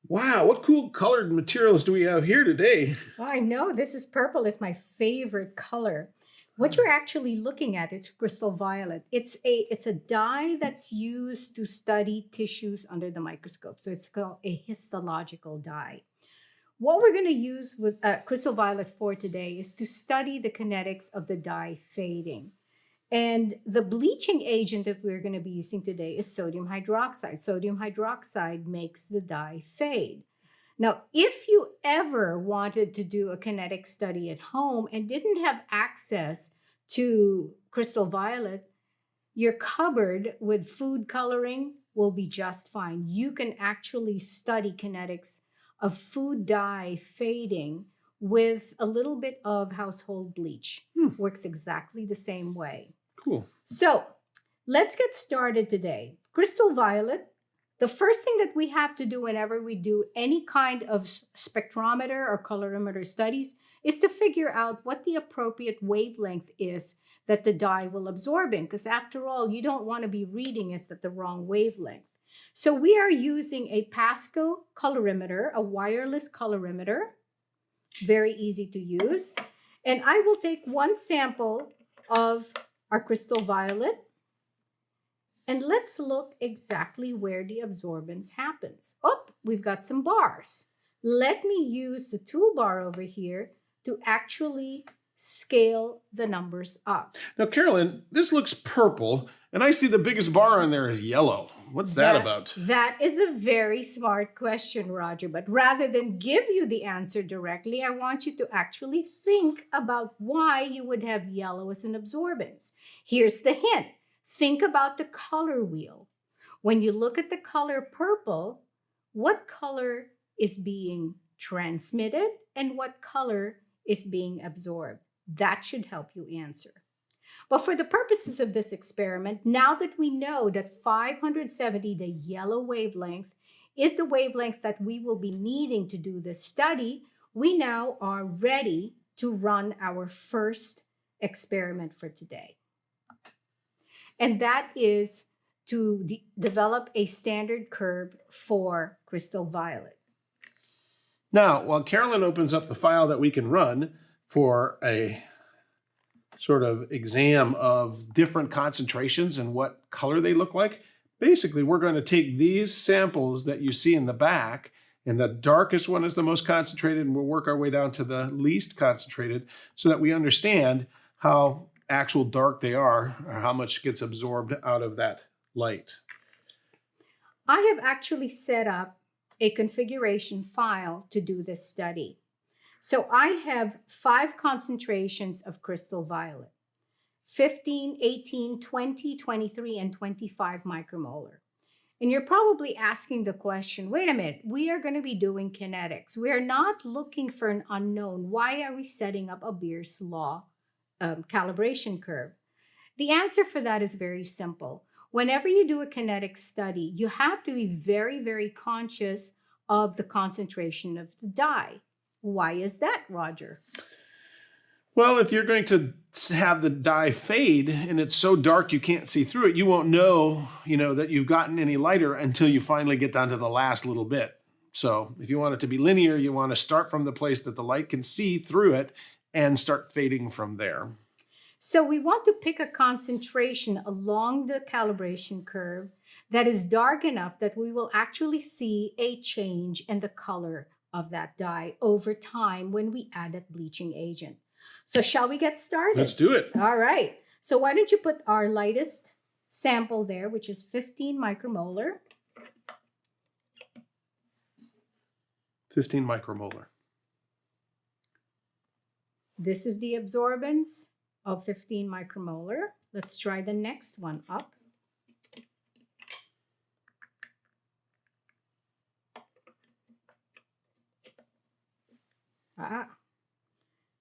Wow, what cool colored materials do we have here today? Well, I know this is purple. It's my favorite color. What you're actually looking at, it's crystal violet. It's a dye that's used to study tissues under the microscope. So it's called a histological dye. What we're going to use with crystal violet for today is to study the kinetics of the dye fading. And the bleaching agent that we're going to be using today is sodium hydroxide. Sodium hydroxide makes the dye fade. Now, if you ever wanted to do a kinetic study at home and didn't have access to crystal violet, your cupboard with food coloring will be just fine. You can actually study kinetics of food dye fading with a little bit of household bleach. Works exactly the same way. Cool. So let's get started today. Crystal violet, the first thing that we have to do whenever we do any kind of spectrometer or colorimeter studies is to figure out what the appropriate wavelength is that the dye will absorb in, because after all, you don't want to be reading is at the wrong wavelength. So we are using a PASCO colorimeter, a wireless colorimeter, very easy to use. And I will take one sample of our crystal violet, and let's look exactly where the absorbance happens. Oh, we've got some bars. Let me use the toolbar over here to actually scale the numbers up. Now, Carolyn, this looks purple, and I see the biggest bar on there is yellow. What's that about? That is a very smart question, Roger. But rather than give you the answer directly, I want you to actually think about why you would have yellow as an absorbance. Here's the hint. Think about the color wheel. When you look at the color purple, what color is being transmitted and what color is being absorbed? That should help you answer. But for the purposes of this experiment, now that we know that 570, the yellow wavelength, is the wavelength that we will be needing to do this study, we now are ready to run our first experiment for today. And that is to develop a standard curve for crystal violet. Now, while Carolyn opens up the file that we can run for a sort of exam of different concentrations and what color they look like, basically we're going to take these samples that you see in the back, and the darkest one is the most concentrated, and we'll work our way down to the least concentrated so that we understand how actual dark they are, or how much gets absorbed out of that light. I have actually set up a configuration file to do this study. So I have 5 concentrations of crystal violet: 15, 18, 20, 23, and 25 micromolar. And you're probably asking the question, wait a minute, we are going to be doing kinetics. We are not looking for an unknown. Why are we setting up a Beer's law calibration curve? The answer for that is very simple. Whenever you do a kinetic study, you have to be very, very conscious of the concentration of the dye. Why is that, Roger? Well, if you're going to have the dye fade and it's so dark you can't see through it, you won't know, that you've gotten any lighter until you finally get down to the last little bit. So if you want it to be linear, you want to start from the place that the light can see through it and start fading from there. So we want to pick a concentration along the calibration curve that is dark enough that we will actually see a change in the color of that dye over time when we add that bleaching agent. So shall we get started? Let's do it. All right. So why don't you put our lightest sample there, which is 15 micromolar. 15 micromolar. This is the absorbance of 15 micromolar. Let's try the next one up.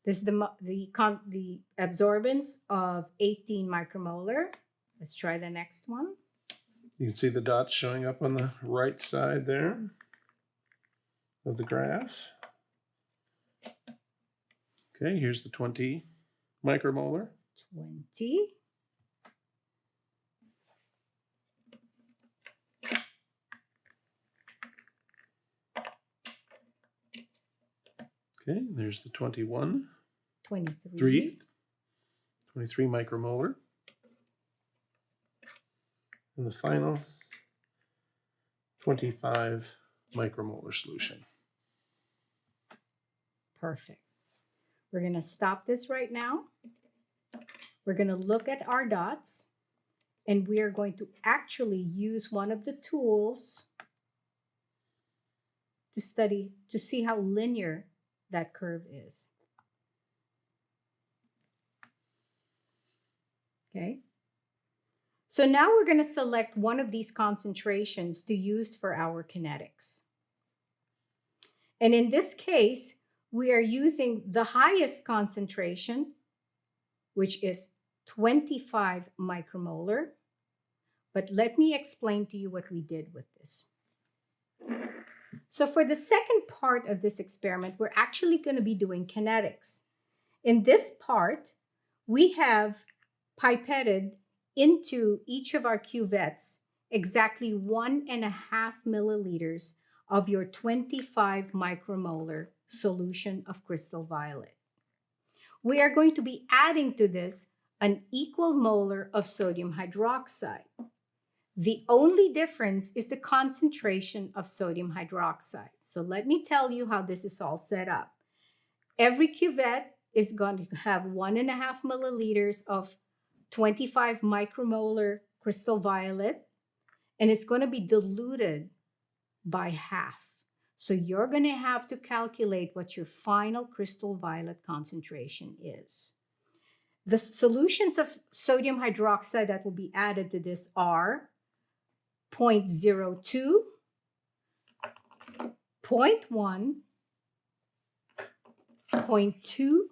This is the absorbance of 18 micromolar. Let's try the next one. You can see the dots showing up on the right side there of the graph. Okay, here's the 20 micromolar. 20. Okay, there's the 23 micromolar. And the final 25 micromolar solution. Perfect. We're going to stop this right now. We're going to look at our dots, and we are going to actually use one of the tools to see how linear that curve is. Okay. So now we're going to select one of these concentrations to use for our kinetics. And in this case, we are using the highest concentration, which is 25 micromolar. But let me explain to you what we did with this. So for the second part of this experiment, we're actually going to be doing kinetics. In this part, we have pipetted into each of our cuvettes exactly 1.5 milliliters of your 25 micromolar solution of crystal violet. We are going to be adding to this an equal molar of sodium hydroxide. The only difference is the concentration of sodium hydroxide. So let me tell you how this is all set up. Every cuvette is going to have 1.5 milliliters of 25 micromolar crystal violet, and it's going to be diluted by half. So you're going to have to calculate what your final crystal violet concentration is. The solutions of sodium hydroxide that will be added to this are 0.02, 0.1, 0.2,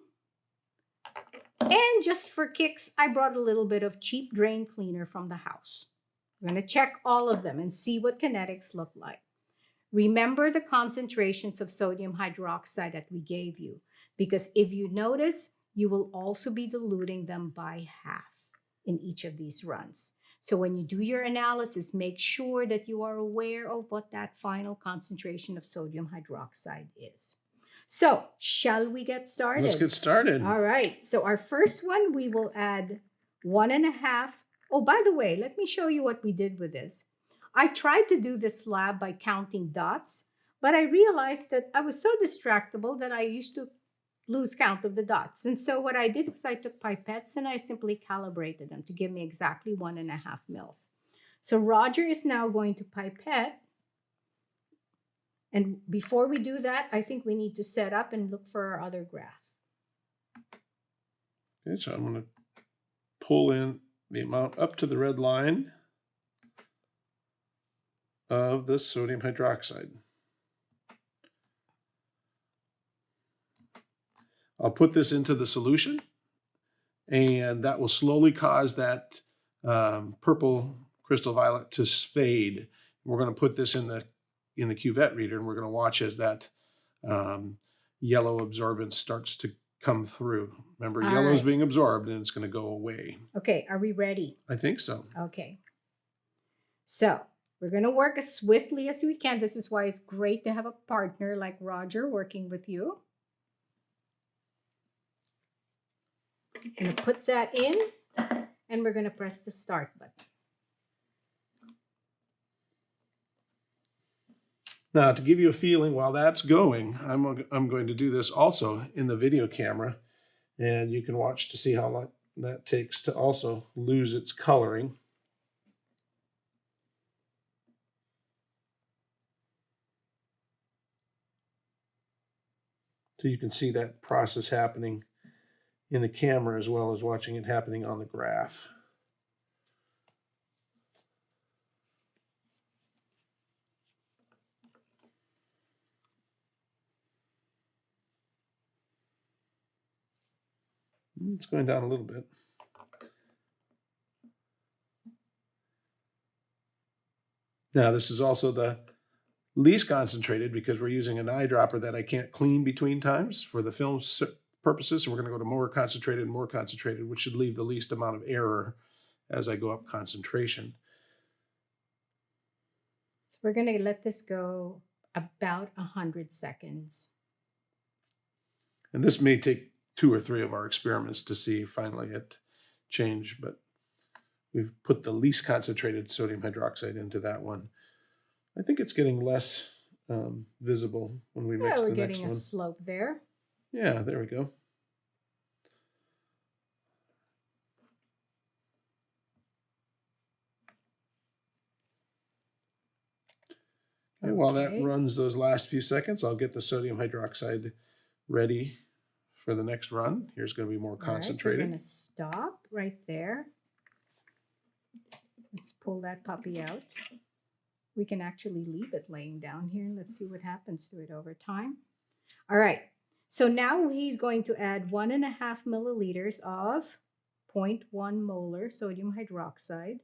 and just for kicks, I brought a little bit of cheap drain cleaner from the house. We're going to check all of them and see what kinetics look like. Remember the concentrations of sodium hydroxide that we gave you, because if you notice, you will also be diluting them by half in each of these runs. So when you do your analysis, make sure that you are aware of what that final concentration of sodium hydroxide is. So, shall we get started? Let's get started. All right. So our first one, we will add 1.5. Oh, by the way, let me show you what we did with this. I tried to do this lab by counting dots, but I realized that I was so distractible that I used to lose count of the dots. And so what I did was I took pipettes and I simply calibrated them to give me exactly 1.5 mils. So Roger is now going to pipette. And before we do that, I think we need to set up and look for our other graph. Okay, so I'm going to pull in the amount up to the red line of the sodium hydroxide. I'll put this into the solution, and that will slowly cause that purple crystal violet to fade. We're going to put this in the cuvette reader, and we're going to watch as that yellow absorbance starts to come through. Remember, yellow is being absorbed, and it's going to go away. Okay, are we ready? I think so. Okay. So we're going to work as swiftly as we can. This is why it's great to have a partner like Roger working with you. I'm going to put that in, and we're going to press the start button. Now, to give you a feeling while that's going, I'm going to do this also in the video camera, and you can watch to see how long that takes to also lose its coloring. So you can see that process happening in the camera as well as watching it happening on the graph. It's going down a little bit. Now, this is also the least concentrated because we're using an eyedropper that I can't clean between times for the film purposes. So we're going to go to more concentrated, which should leave the least amount of error as I go up concentration. So we're going to let this go about 100 seconds. And this may take 2 or 3 of our experiments to see finally it change, but we've put the least concentrated sodium hydroxide into that one. I think it's getting less visible when we mix we're the next getting a one. slope there. Yeah, there we go. Okay, while that runs those last few seconds, I'll get the sodium hydroxide ready for the next run. Here's going to be more concentrated. We're going to stop right there. Let's pull that puppy out. We can actually leave it laying down here. Let's see what happens to it over time. All right. So now he's going to add 1.5 milliliters of 0.1 molar sodium hydroxide.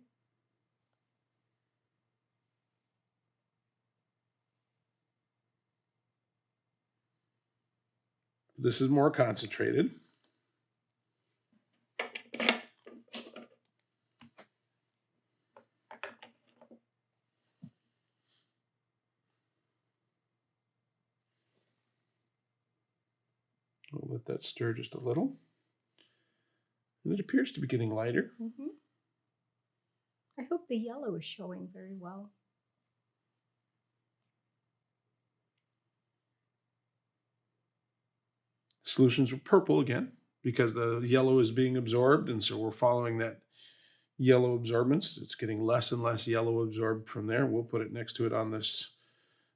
This is more concentrated. We'll let that stir just a little. And it appears to be getting lighter. Mm-hmm. I hope the yellow is showing very well. Solutions are purple again because the yellow is being absorbed, and so we're following that yellow absorbance. It's getting less and less yellow absorbed from there. We'll put it next to it on this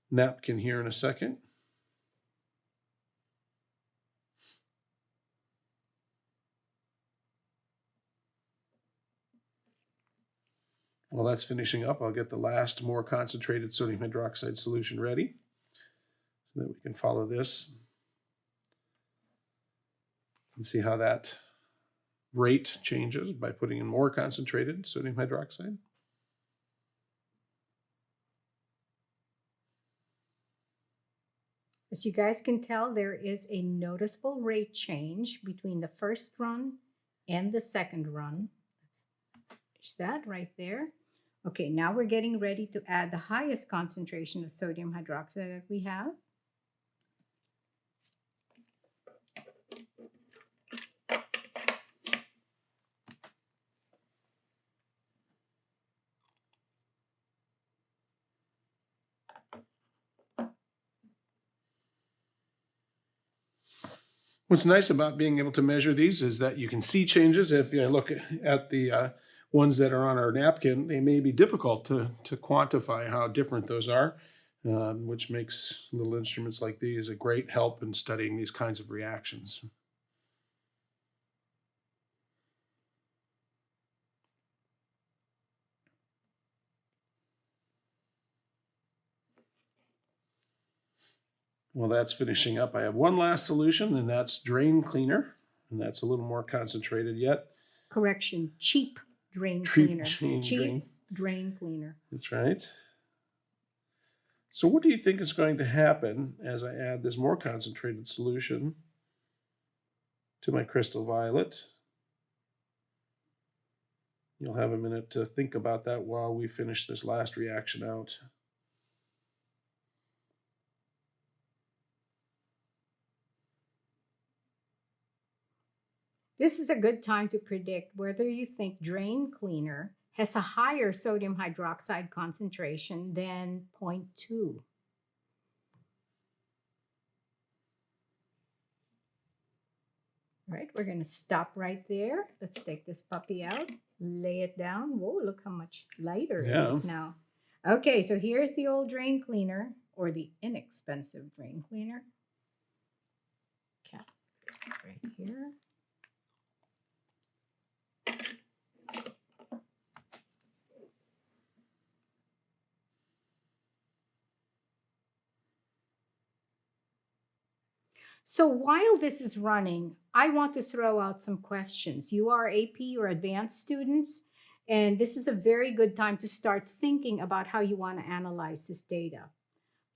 napkin here in a second. While that's finishing up, I'll get the last more concentrated sodium hydroxide solution ready so that we can follow this and see how that rate changes by putting in more concentrated sodium hydroxide. As you guys can tell, there is a noticeable rate change between the first run and the second run. Let's finish that right there. Okay, now we're getting ready to add the highest concentration of sodium hydroxide that we have. What's nice about being able to measure these is that you can see changes. If you look at the ones that are on our napkin, they may be difficult to quantify how different those are, which makes little instruments like these a great help in studying these kinds of reactions. Well, that's finishing up. I have one last solution, and that's drain cleaner, and that's a little more concentrated yet. Correction, cheap drain cleaner. Cheap drain cleaner. That's right. So what do you think is going to happen as I add this more concentrated solution to my crystal violet? You'll have a minute to think about that while we finish this last reaction out. This is a good time to predict whether you think drain cleaner has a higher sodium hydroxide concentration than 0.2. All right, we're going to stop right there. Let's take this puppy out, lay it down. Whoa, look how much lighter it is now. Okay, so here's the old drain cleaner, or the inexpensive drain cleaner. Cap this right here. So while this is running, I want to throw out some questions. You are AP or advanced students, and this is a very good time to start thinking about how you want to analyze this data.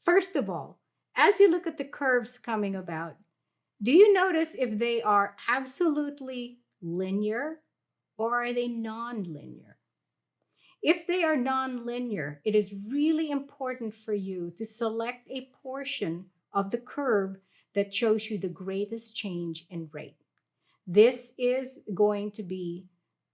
First of all, as you look at the curves coming about, do you notice if they are absolutely linear or are they nonlinear? If they are nonlinear, it is really important for you to select a portion of the curve that shows you the greatest change in rate. This is going to be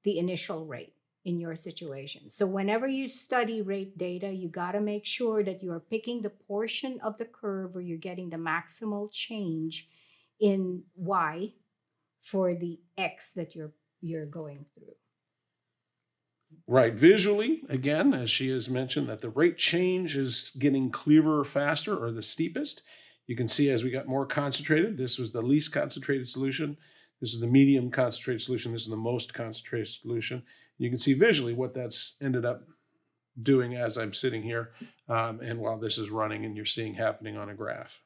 the initial rate in your situation. So whenever you study rate data, you got to make sure that you are picking the portion of the curve where you're getting the maximal change in Y for the X that you're going through. Right. Visually, again, as she has mentioned, that the rate change is getting clearer faster, or the steepest. You can see as we got more concentrated, this was the least concentrated solution. This is the medium concentrated solution. This is the most concentrated solution. You can see visually what that's ended up doing as I'm sitting here and while this is running and you're seeing happening on a graph.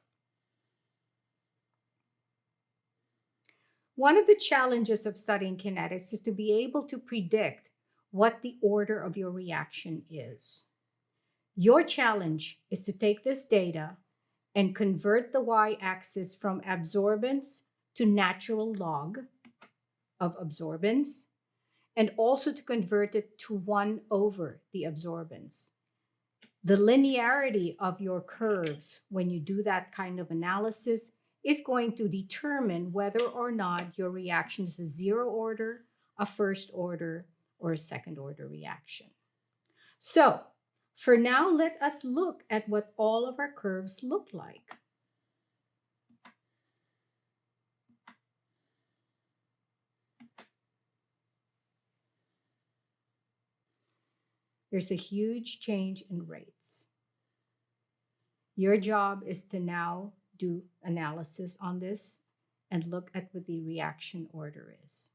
One of the challenges of studying kinetics is to be able to predict what the order of your reaction is. Your challenge is to take this data and convert the y-axis from absorbance to natural log of absorbance, and also to convert it to 1 over the absorbance. The linearity of your curves when you do that kind of analysis is going to determine whether or not your reaction is a 0 order, a 1st order, or a 2nd order reaction. So for now, let us look at what all of our curves look like. There's a huge change in rates. Your job is to now do analysis on this and look at what the reaction order is.